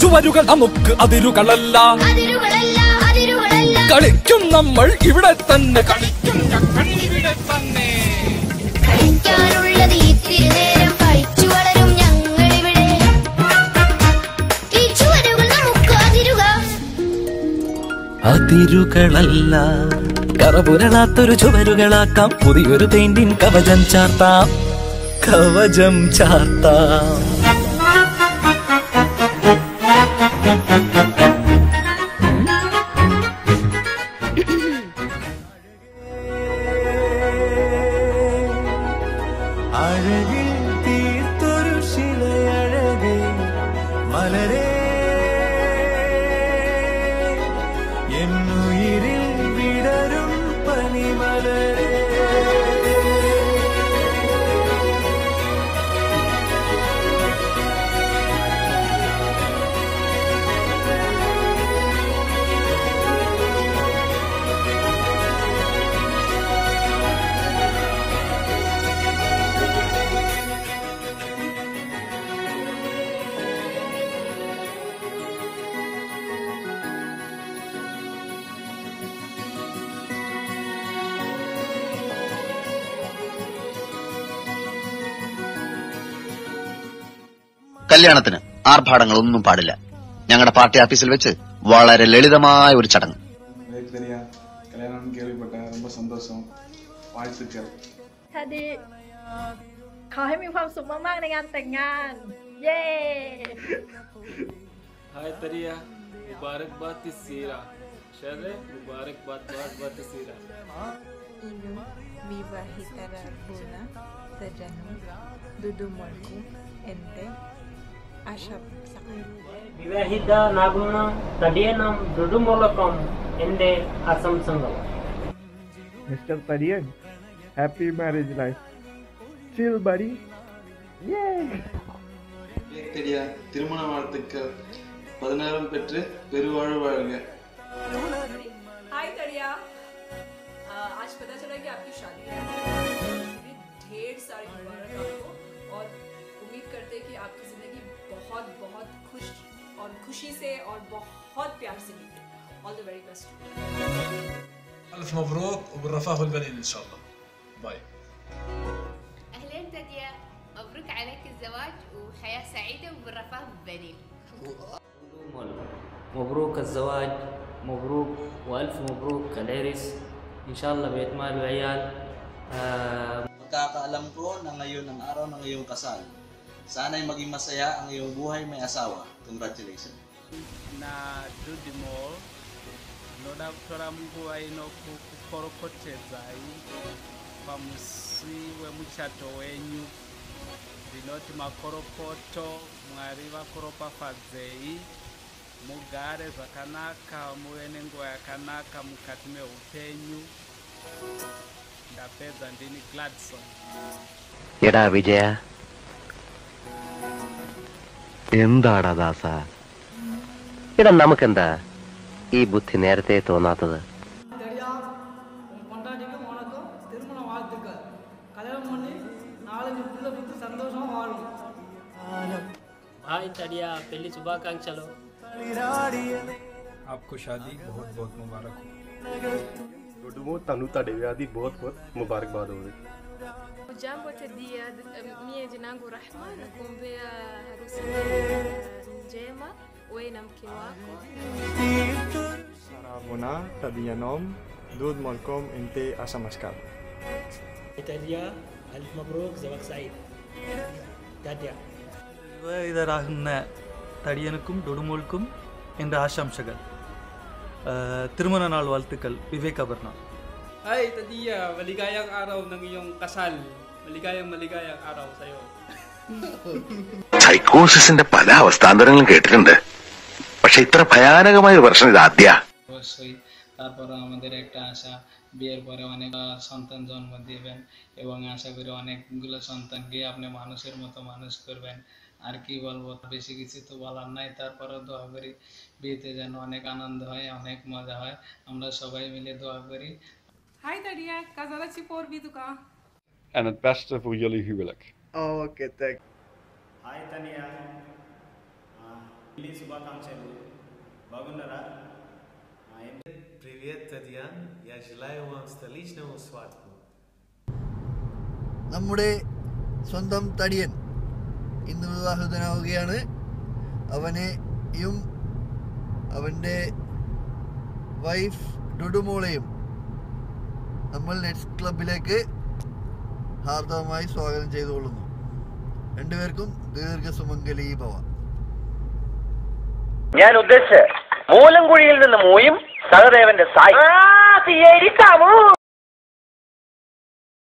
ചുവരുകൾ നമുക്ക് അതിരുകളല്ല, കളിക്കും നമ്മൾ ഇവിടെ തന്നെ, കളിക്കും ഞങ്ങൾ ഇവിടെ തന്നെ. കളിക്കാനുള്ളത് ഇത്തിരി നേരം കളിച്ചു വളരും ഞങ്ങളിവിടെ. ഈ ചുവരുകൾ നമുക്ക് അതിരുകളല്ല, കറപുരളാത്തൊരു ചുവരുകളാക്കാം. പുതിയൊരു പെയിന്റിംഗ് കവചം ചാർത്താം, കവചം ചാർത്താം. അഴകിൽ തീർത്തൊരു ശിലയഴകേ മലരേ, എന്നുയിരിൽ വിടരും പനിമലരേ. കല്യാണത്തിന് ആർഭാടങ്ങളൊന്നും പാടില്ല. ഞങ്ങളുടെ പാർട്ടി ഓഫീസിൽ വെച്ച് വളരെ ലളിതമായ ഒരു ചടങ്ങ്. கல்யாணம் கேள்விப்பட்டேன், ரொம்ப சந்தோஷம், வாழ்த்துக்கள். ขอให้มีความสุขมากๆในงานแต่งงาน เย้ Hai Tariya, Mubarakbad Tisira. Shade, Mubarakbad Tisira. Ilu Vivahitara Tajanu Dudumolku Ente Ashap Sakay. Vivahida Naguna Tadiyanam Dudumolakam Ende Asam Sangam. Mr. Tadiyan, happy marriage life. Chill, buddy. Yay! தெரியா திருமண வாழ்த்துக்கள், 16 பெற்று பெருவாழ்வு வாழ்க. हाय तड़िया, आज पता चला कि आपकी शादी है। ढेर सारी मुबारक आपको और उम्मीद करते हैं कि आपकी जिंदगी बहुत बहुत खुश और खुशी से और बहुत प्यार से बीते। All the very best. ألف مبروك وبالرفاه والبنين إن شاء الله. باي. أهلين تديا، مبروك عليك الزواج وحياة سعيدة وبالرفاه والبنين. مبروك الزواج، مبروك وألف مبروك العرس. إن شاء الله بيتمال وعيال. Pagkakaalam ko na ngayon ang araw ng iyong kasal. Sana'y maging masaya ang iyong buhay may asawa. Congratulations. Na Dudimol, noda kutora Mungu aino kukorokotezai pamusiwe muchato wenyu rinoti makorokoto mwari vakoropa fadzei mugare zvakanaka muve nenguva yakanaka mukati meupenyu. Ndapedza ndini Gladson. എടാ വിജയ, എന്താടാ ദാസ, എടാ നമുക്കെന്താ ഈ ബുദ്ധി നേരത്തെ തോന്നാത്തത്? भाई तड़िया पहली शुभाकांक्षलु. आपको शादी बहुत बहुत मुबारक हो. Dodumo tanu tadewadi बहुत बहुत मुबारकबाद हो. Jambo Tadia, mie jina langu Rahma, nakuombea harusi njema wewe na mke wako. Saramuna Tadiyanom Dud Molkom Inte Asamaskal. Tadiya, alif mabruk, zawak said. Tadiya. இதராகுന്ന தடியனுக்கும் டொடுமோலுக்கும் என்ற ஆசாம்சங்கள். திருமண நாள் வாழ்த்துக்கள் Vivek Aparna. Hi Tadiya, maligayang araw ng iyong kasal. Maligayang araw sa'yo. സൈക്കോസിന്റെ പല അവസ്ഥാന്തരങ്ങളും കേട്ടിട്ടുണ്ട്, പക്ഷെ ഇത്ര ഭയാനകമായ ഒരു പ്രശ്നം ഇത് ആദ്യ. অবশ্যই তারপর আমাদের একটা আশা, বিয়ের পরে অনেক সন্তান জন্ম দিবেন এবং আশা করি অনেকগুলো সন্তানকে আপনি মানুষের মতো মানুষ করবেন। আর কি বলবো, বেশি কিছু তো বলার নাই। তারপরে দোয়া করি বিয়েতে যেন অনেক আনন্দ হয়, অনেক মজা হয়, আমরা সবাই মিলে দোয়া করি। Hi Tadiya, casada ci porbiduka. En het beste voor jullie huwelijk. Okay, thank. Hi Tania, శుభాకాంక్షలు. బాగున్నారా? Привет, Татьяна. Я желаю вам столичного свадьбу. നമ്മുടെ സ്വന്തം തടിയൻ ഇന്ന് വിവാഹിതനാവുകയാണ്. അവനെയും അവൻ്റെ വൈഫ് ഡുഡുമോളെയും നമ്മൾ നെറ്റ്സ് ക്ലബിലേക്ക് ഹാർദവമായി സ്വാഗതം ചെയ്തുകൊള്ളുന്നു. രണ്ടുപേർക്കും ദീർഘസുമംഗലീ ഭവ. ഞാൻ ഉദ്ദേശിച്ച് മൂലംകുഴിയിൽ നിന്ന് മൂയും സഹദേവന്റെ സായി.